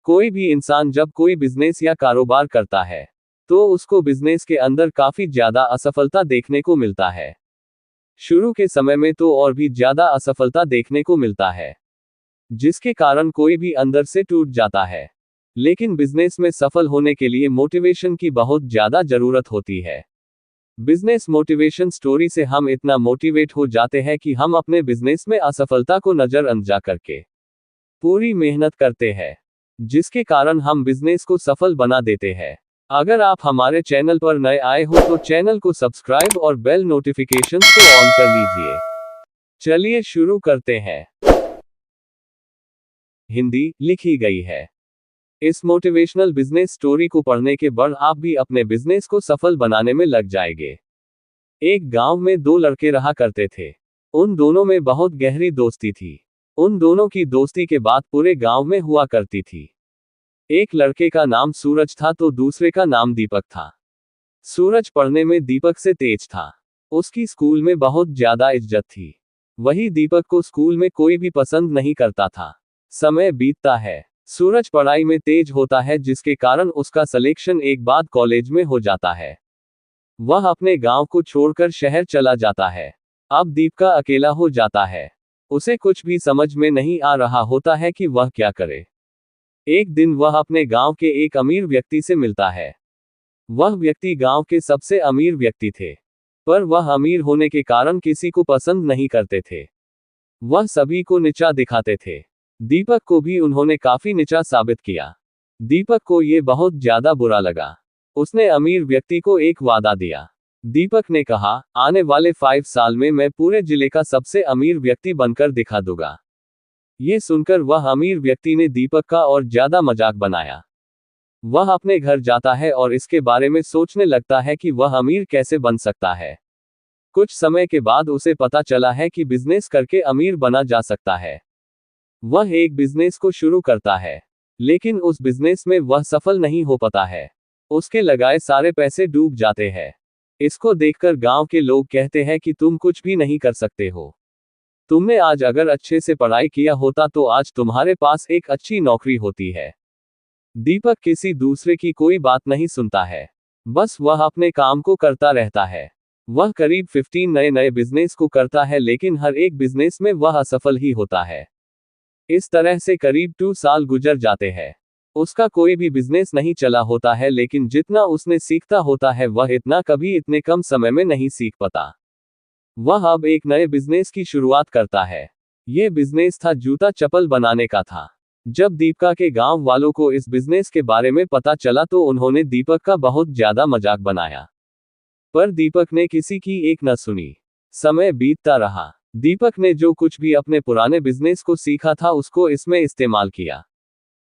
कोई भी इंसान जब कोई बिजनेस या कारोबार करता है तो उसको बिजनेस के अंदर काफी ज्यादा असफलता देखने को मिलता है। शुरू के समय में तो और भी ज्यादा असफलता देखने को मिलता है, जिसके कारण कोई भी अंदर से टूट जाता है। लेकिन बिजनेस में सफल होने के लिए मोटिवेशन की बहुत ज्यादा जरूरत होती है। बिजनेस मोटिवेशन स्टोरी से हम इतना मोटिवेट हो जाते हैं कि हम अपने बिजनेस में असफलता को नजरअंदाज करके पूरी मेहनत करते हैं, जिसके कारण हम बिजनेस को सफल बना देते हैं। अगर आप हमारे चैनल पर नए आए हो तो चैनल को सब्सक्राइब और बेल नोटिफिकेशंस को ऑन कर लीजिए। चलिए शुरू करते हैं। हिंदी लिखी गई है। इस मोटिवेशनल बिजनेस स्टोरी को पढ़ने के बाद आप भी अपने बिजनेस को सफल बनाने में लग जाएंगे। एक गांव में दो लड़के रहा करते थे। उन दोनों में बहुत गहरी दोस्ती थी। उन दोनों की दोस्ती के बात पूरे गांव में हुआ करती थी। एक लड़के का नाम सूरज था तो दूसरे का नाम दीपक था। सूरज पढ़ने में दीपक से तेज था। उसकी स्कूल में बहुत ज्यादा इज्जत थी। वही दीपक को स्कूल में कोई भी पसंद नहीं करता था। समय बीतता है, सूरज पढ़ाई में तेज होता है, जिसके कारण उसका सिलेक्शन एक बाद कॉलेज में हो जाता है। वह अपने गांव को छोड़कर शहर चला जाता है। अब दीपका अकेला हो जाता है। उसे कुछ भी समझ में नहीं आ रहा होता है कि वह क्या करे। एक दिन वह अपने गांव के एक अमीर व्यक्ति से मिलता है। वह व्यक्ति गांव के सबसे अमीर व्यक्ति थे, पर वह अमीर होने के कारण किसी को पसंद नहीं करते थे। वह सभी को नीचा दिखाते थे। दीपक को भी उन्होंने काफी नीचा साबित किया। दीपक को ये बहुत ज्यादा बुरा लगा। उसने अमीर व्यक्ति को एक वादा दिया। दीपक ने कहा, आने वाले 5 साल में मैं पूरे जिले का सबसे अमीर व्यक्ति बनकर दिखा दूंगा। ये सुनकर वह अमीर व्यक्ति ने दीपक का और ज्यादा मजाक बनाया। वह अपने घर जाता है और इसके बारे में सोचने लगता है कि वह अमीर कैसे बन सकता है। कुछ समय के बाद उसे पता चला है कि बिजनेस करके अमीर बना जा सकता है। वह एक बिजनेस को शुरू करता है, लेकिन उस बिजनेस में वह सफल नहीं हो पाता है। उसके लगाए सारे पैसे डूब जाते हैं। इसको देखकर गांव के लोग कहते हैं कि तुम कुछ भी नहीं कर सकते हो। तुमने आज अगर अच्छे से पढ़ाई किया होता तो आज तुम्हारे पास एक अच्छी नौकरी होती है। दीपक किसी दूसरे की कोई बात नहीं सुनता है। बस वह अपने काम को करता रहता है। वह करीब 15 नए नए बिजनेस को करता है, लेकिन हर एक बिजनेस में वह असफल ही होता है। इस तरह से करीब 2 साल गुजर जाते हैं। उसका कोई भी बिजनेस नहीं चला होता है, लेकिन जितना उसने सीखता होता है वह इतना कभी इतने कम समय में नहीं सीख पाता। वह अब एक नए बिजनेस की शुरुआत करता है। ये बिजनेस था जूता चप्पल बनाने का था। जब दीपका के गांव वालों को इस बिजनेस के बारे में पता चला तो उन्होंने दीपक का बहुत ज्यादा मजाक बनाया, पर दीपक ने किसी की एक न सुनी। समय बीतता रहा। दीपक ने जो कुछ भी अपने पुराने बिजनेस को सीखा था उसको इसमें इस्तेमाल किया,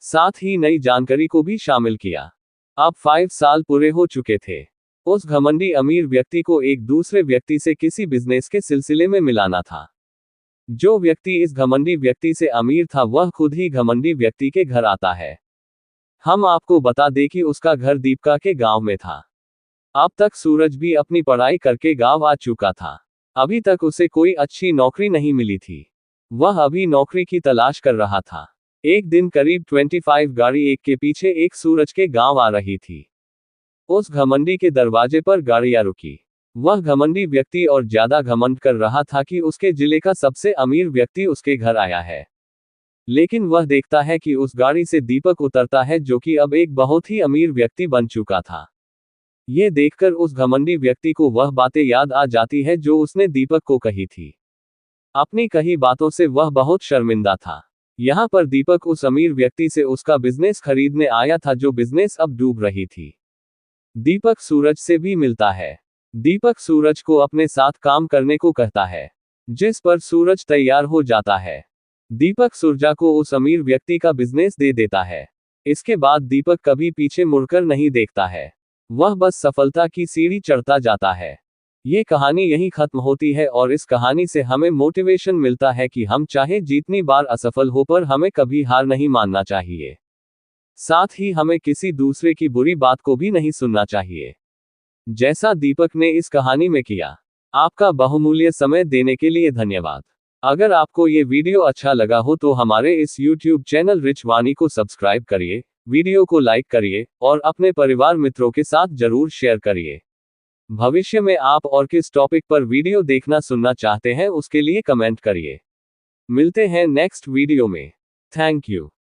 साथ ही नई जानकारी को भी शामिल किया। अब 5 साल पूरे हो चुके थे। उस घमंडी अमीर व्यक्ति को एक दूसरे व्यक्ति से किसी बिजनेस के सिलसिले में मिलाना था। जो व्यक्ति इस घमंडी व्यक्ति से अमीर था वह खुद ही घमंडी व्यक्ति के घर आता है। हम आपको बता दें कि उसका घर दीपका के गांव में था। अब तक सूरज भी अपनी पढ़ाई करके गांव आ चुका था। अभी तक उसे कोई अच्छी नौकरी नहीं मिली थी। वह अभी नौकरी की तलाश कर रहा था। एक दिन करीब 25 गाड़ी एक के पीछे एक सूरज के गांव आ रही थी। उस घमंडी के दरवाजे पर गाड़ियां रुकी। वह घमंडी व्यक्ति और ज्यादा घमंड कर रहा था कि उसके जिले का सबसे अमीर व्यक्ति उसके घर आया है। लेकिन वह देखता है कि उस गाड़ी से दीपक उतरता है, जो कि अब एक बहुत ही अमीर व्यक्ति बन चुका था। ये देखकर उस घमंडी व्यक्ति को वह बातें याद आ जाती है जो उसने दीपक को कही थी। अपनी कही बातों से वह बहुत शर्मिंदा था। यहाँ पर दीपक उस अमीर व्यक्ति से उसका बिजनेस खरीदने आया था, जो बिजनेस अब डूब रही थी। दीपक सूरज से भी मिलता है। दीपक सूरज को अपने साथ काम करने को कहता है, जिस पर सूरज तैयार हो जाता है। दीपक सूरजा को उस अमीर व्यक्ति का बिजनेस दे देता है। इसके बाद दीपक कभी पीछे मुड़कर नहीं देखता है। वह बस सफलता की सीढ़ी चढ़ता जाता है। ये कहानी यहीं खत्म होती है और इस कहानी से हमें मोटिवेशन मिलता है कि हम चाहे जितनी बार असफल हो पर हमें कभी हार नहीं मानना चाहिए। साथ ही हमें किसी दूसरे की बुरी बात को भी नहीं सुनना चाहिए, जैसा दीपक ने इस कहानी में किया। आपका बहुमूल्य समय देने के लिए धन्यवाद। अगर आपको ये वीडियो अच्छा लगा हो तो हमारे इस YouTube चैनल रिच वाणी को सब्सक्राइब करिए, वीडियो को लाइक करिए और अपने परिवार मित्रों के साथ जरूर शेयर करिए। भविष्य में आप और किस टॉपिक पर वीडियो देखना सुनना चाहते हैं उसके लिए कमेंट करिए। मिलते हैं नेक्स्ट वीडियो में। Thank you.